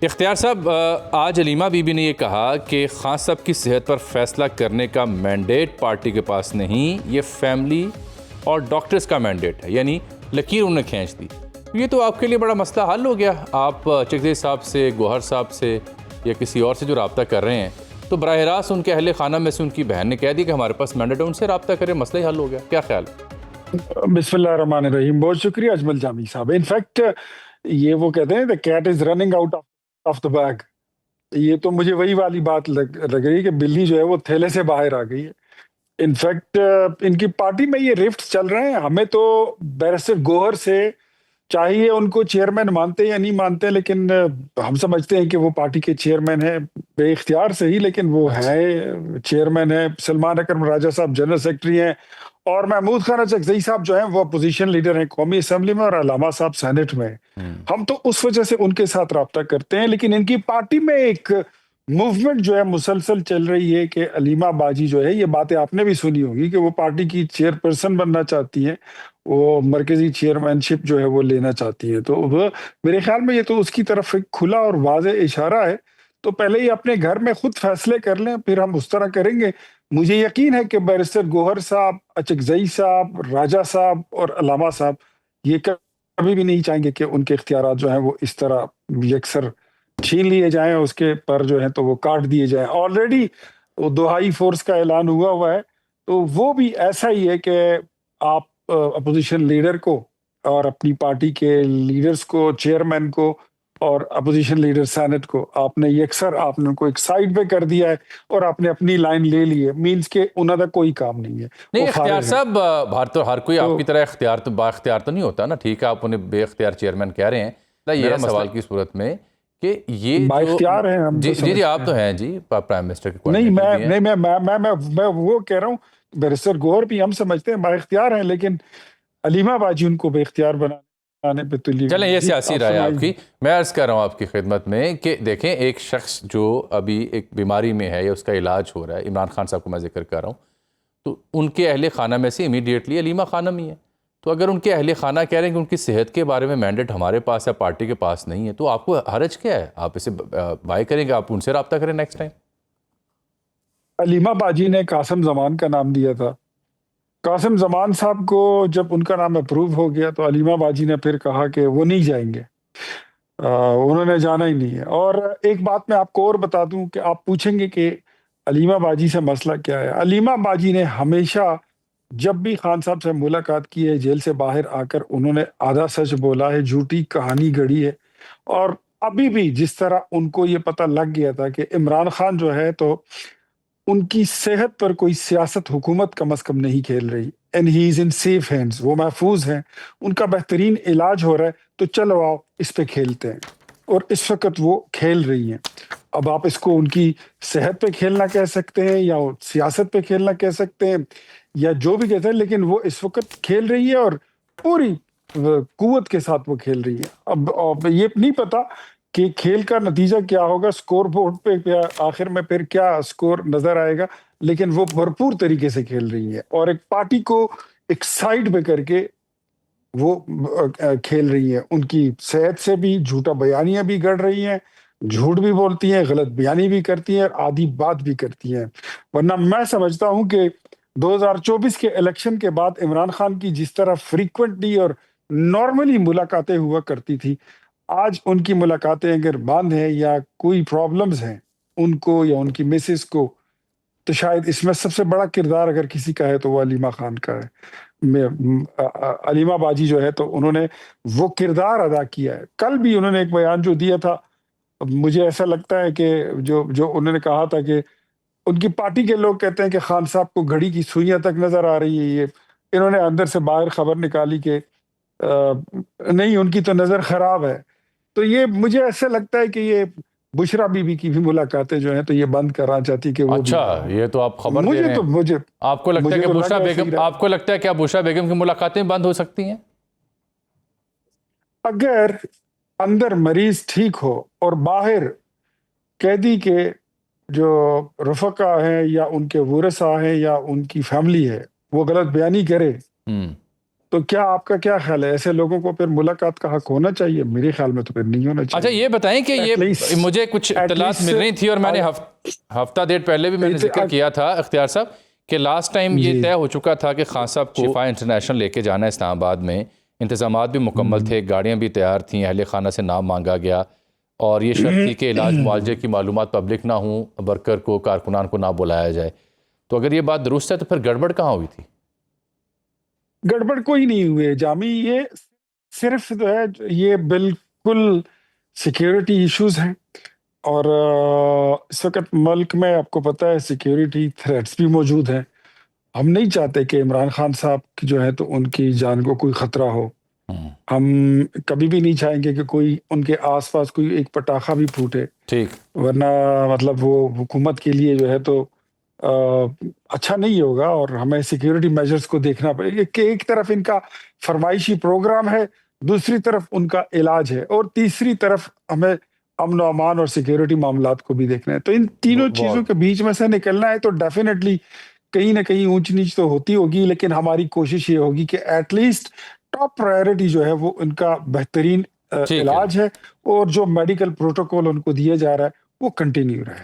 اختیار صاحب، آج علیمہ بی بی نے یہ کہا کہ خان صاحب کی صحت پر فیصلہ کرنے کا مینڈیٹ پارٹی کے پاس نہیں، یہ فیملی اور ڈاکٹرز کا مینڈیٹ ہے، یعنی لکیر انہوں نے کھینچ دی۔ یہ تو آپ کے لیے بڑا مسئلہ حل ہو گیا۔ آپ چکزئی صاحب سے، گوہر صاحب سے یا کسی اور سے جو رابطہ کر رہے ہیں تو براہ راست ان کے اہل خانہ میں سے ان کی بہن نے کہہ دی کہ ہمارے پاس مینڈیٹ ہے، ان سے رابطہ کریں، مسئلہ ہی حل ہو گیا۔ کیا خیال؟ بسم اللہ الرحمن الرحیم، بہت شکریہ اجمل جامی صاحب۔ انفیکٹ یہ وہ کہتے ہیں the cat is running out of the bag، یہ تو مجھے وہی والی بات لگ رہی ہے کہ بلی جو ہے وہ تھیلے سے باہر آ گئی ہے۔ انفیکٹ ان کی پارٹی میں یہ رفٹ چل رہے ہیں۔ ہمیں تو بیرسٹر گوہر سے چاہیے ان کو چیئرمین مانتے یا نہیں مانتے، لیکن ہم سمجھتے ہیں کہ وہ پارٹی کے چیئرمین ہیں، بے اختیار سے ہی، لیکن وہ ہیں چیئرمین ہیں۔ سلمان اکرم راجہ صاحب جنرل سیکرٹری ہیں، اور محمود خان چکزئی صاحب جو ہیں وہ اپوزیشن لیڈر ہیں قومی اسمبلی میں، اور علامہ صاحب سینٹ میں۔ ہم تو اس وجہ سے ان کے ساتھ رابطہ کرتے ہیں، لیکن ان کی پارٹی میں ایک موومنٹ جو ہے مسلسل چل رہی ہے کہ علیمہ باجی جو ہے، یہ باتیں آپ نے بھی سنی ہوگی کہ وہ پارٹی کی چیئر پرسن بننا چاہتی ہیں، وہ مرکزی چیئرمین شپ جو ہے وہ لینا چاہتی ہیں۔ تو میرے خیال میں یہ تو اس کی طرف ایک کھلا اور واضح اشارہ ہے، تو پہلے ہی اپنے گھر میں خود فیصلے کر لیں، پھر ہم اس طرح کریں گے۔ مجھے یقین ہے کہ بیرسٹر گوہر صاحب، اچکزئی صاحب، راجہ صاحب اور علامہ صاحب یہ کبھی بھی نہیں چاہیں گے کہ ان کے اختیارات جو ہیں وہ اس طرح یکسر چھین لیے جائیں، اس کے پر جو ہیں تو وہ کاٹ دیے جائیں۔ آلریڈی وہ دہائی فورس کا اعلان ہوا ہے، تو وہ بھی ایسا ہی ہے کہ آپ اپوزیشن لیڈر کو اور اپنی پارٹی کے لیڈرز کو، چیئرمین کو اور اپوزیشن لیڈر سینٹ کو آپ نے یکسر آپ نے ان کو ایک سائڈ پہ کر دیا ہے، اور آپ نے اپنی لائن لے لی ہے، مینز کہ انہوں کا کوئی کام نہیں ہے۔ نہیں اختیار صاحب، ہر کوئی آپ کی طرح با اختیار تو نہیں ہوتا نا، ٹھیک ہے آپ انہیں بے اختیار چیئرمین کہہ رہے ہیں، یہ سوال کی صورت میں کہ یہ با اختیار ہیں ہم، جی آپ تو ہیں جی پرائم منسٹر کے نہیں، میں وہ کہہ رہا ہوں، بیرسٹر گوہر بھی ہم سمجھتے ہیں با اختیار ہیں، لیکن علیمہ باجی ان کو بے اختیار بنانے پہ تلی۔ چلیں یہ سیاسی رائے آپ کی، میں عرض کر رہا ہوں آپ کی خدمت میں کہ دیکھیں ایک شخص جو ابھی ایک بیماری میں ہے یا اس کا علاج ہو رہا ہے، عمران خان صاحب کو میں ذکر کر رہا ہوں، تو ان کے اہل خانہ میں سے امیڈیٹلی علیمہ خانم ہی ہے۔ تو اگر ان کے اہل خانہ کہہ رہے ہیں کہ ان کی صحت کے بارے میں مینڈیٹ ہمارے پاس ہے، پارٹی کے پاس نہیں ہے، تو آپ کو حرج کیا ہے؟ آپ اسے بائے کریں گے، آپ ان سے رابطہ کریں نیکسٹ ٹائم۔ علیمہ باجی نے قاسم زمان کا نام دیا تھا، قاسم زمان صاحب کو جب ان کا نام اپروو ہو گیا تو علیمہ باجی نے پھر کہا کہ وہ نہیں جائیں گے، انہوں نے جانا ہی نہیں ہے۔ اور ایک بات میں آپ کو اور بتا دوں کہ آپ پوچھیں گے کہ علیمہ باجی سے مسئلہ کیا ہے۔ علیمہ باجی نے ہمیشہ جب بھی خان صاحب سے ملاقات کی ہے، جیل سے باہر آ کر انہوں نے آدھا سچ بولا ہے، جھوٹی کہانی گڑھی ہے، اور ابھی بھی جس طرح ان کو یہ پتہ لگ گیا تھا کہ عمران خان جو ہے تو ان کی صحت پر کوئی سیاست حکومت کم از کم نہیں کھیل رہی، and he is in safe hands, وہ محفوظ ہیں، ان کا بہترین علاج ہو رہا ہے، تو چلو آؤ اس پہ کھیلتے ہیں، اور اس وقت وہ کھیل رہی ہیں۔ اب آپ اس کو ان کی صحت پہ کھیلنا کہہ سکتے ہیں، یا سیاست پہ کھیلنا کہہ سکتے ہیں، یا جو بھی کہتے ہیں، لیکن وہ اس وقت کھیل رہی ہے اور پوری قوت کے ساتھ وہ کھیل رہی ہے۔ اب یہ نہیں پتا کہ کھیل کا نتیجہ کیا ہوگا، سکور بورڈ پہ آخر میں پھر کیا سکور نظر آئے گا، لیکن وہ بھرپور طریقے سے کھیل رہی ہے، اور ایک پارٹی کو ایک سائڈ پہ کر کے وہ کھیل رہی ہے۔ ان کی صحت سے بھی جھوٹا بیانیاں بھی گڑ رہی ہیں، جھوٹ بھی بولتی ہیں، غلط بیانی بھی کرتی ہیں، اور آدھی بات بھی کرتی ہیں۔ ورنہ میں سمجھتا ہوں کہ 2024 کے الیکشن کے بعد عمران خان کی جس طرح فریکوینٹلی اور نارملی ملاقاتیں ہوا کرتی تھی، آج ان کی ملاقاتیں اگر بند ہیں یا کوئی پرابلمز ہیں ان کو یا ان کی مسز کو، تو شاید اس میں سب سے بڑا کردار اگر کسی کا ہے تو وہ علیمہ خان کا ہے۔ علیمہ باجی جو ہے تو انہوں نے وہ کردار ادا کیا ہے۔ کل بھی انہوں نے ایک بیان جو دیا تھا، مجھے ایسا لگتا ہے کہ جو انہوں نے کہا تھا کہ ان کی پارٹی کے لوگ کہتے ہیں کہ خان صاحب کو گھڑی کی سوئیاں تک نظر آ رہی ہے، یہ انہوں نے اندر سے باہر خبر نکالی کہ نہیں، ان کی تو نظر خراب ہے۔ تو یہ مجھے ایسا لگتا ہے کہ یہ بشرا بی بی کی بھی ملاقاتیں جو ہیں تو یہ بند کرنا چاہتی کہ وہ اچھا، یہ تو آپ خبر دے رہے ہیں۔ آپ کو لگتا ہے کہ بشرا بیگم، آپ کو لگتا ہے کہ بشرا بیگم کی ملاقاتیں بند ہو سکتی ہیں؟ اگر اندر مریض ٹھیک ہو اور باہر قیدی کے جو رفقا ہیں یا ان کے ورثاء ہیں یا ان کی فیملی ہے وہ غلط بیانی کرے، تو کیا آپ کا کیا خیال ہے، ایسے لوگوں کو پھر ملاقات کا حق ہونا چاہیے؟ میرے خیال میں تو پھر نہیں ہونا اچھا چاہیے. یہ بتائیں کہ At یہ least- مجھے کچھ at اطلاعات مل least- رہی تھی اور میں نے ہفتہ ڈیڑھ پہلے بھی میں نے ذکر کیا تھا اختیار صاحب کہ لاسٹ ٹائم یہ جی. طے ہو چکا تھا کہ خان صاحب کو شفا انٹرنیشنل لے کے جانا ہے اسلام آباد میں، انتظامات بھی مکمل تھے، گاڑیاں بھی تیار تھیں، اہل خانہ سے نام مانگا گیا اور یہ شرط تھی کہ علاج معالجے کی معلومات پبلک نہ ہوں، ورکر کو کارکنان کو نہ بلایا جائے. تو اگر یہ بات درست ہے تو پھر گڑبڑ کہاں ہوئی تھی؟ گڑبڑ کوئی نہیں ہوئے جامی، یہ صرف جو ہے یہ بالکل سیکیورٹی ایشوز ہیں، اور اس وقت ملک میں آپ کو پتہ ہے سیکیورٹی تھریٹس بھی موجود ہیں. ہم نہیں چاہتے کہ عمران خان صاحب کی جو ہے تو ان کی جان کو کوئی خطرہ ہو. ہم کبھی بھی نہیں چاہیں گے کہ کوئی ان کے آس پاس کوئی ایک پٹاخہ بھی پھوٹے، ٹھیک، ورنہ مطلب وہ حکومت کے لیے جو ہے تو اچھا نہیں ہوگا، اور ہمیں سیکیورٹی میجرز کو دیکھنا پڑے گا کہ ایک طرف ان کا فرمائشی پروگرام ہے، دوسری طرف ان کا علاج ہے، اور تیسری طرف ہمیں امن و امان اور سیکیورٹی معاملات کو بھی دیکھنا ہے. تو ان تینوں چیزوں کے بیچ میں سے نکلنا ہے تو ڈیفینیٹلی کہیں نہ کہیں اونچ نیچ تو ہوتی ہوگی، لیکن ہماری کوشش یہ ہوگی کہ ایٹ لیسٹ ٹاپ پرائیورٹی جو ہے وہ ان کا بہترین علاج ہے، اور جو میڈیکل پروٹوکول ان کو دیا جا رہا ہے وہ کنٹینیو رہے.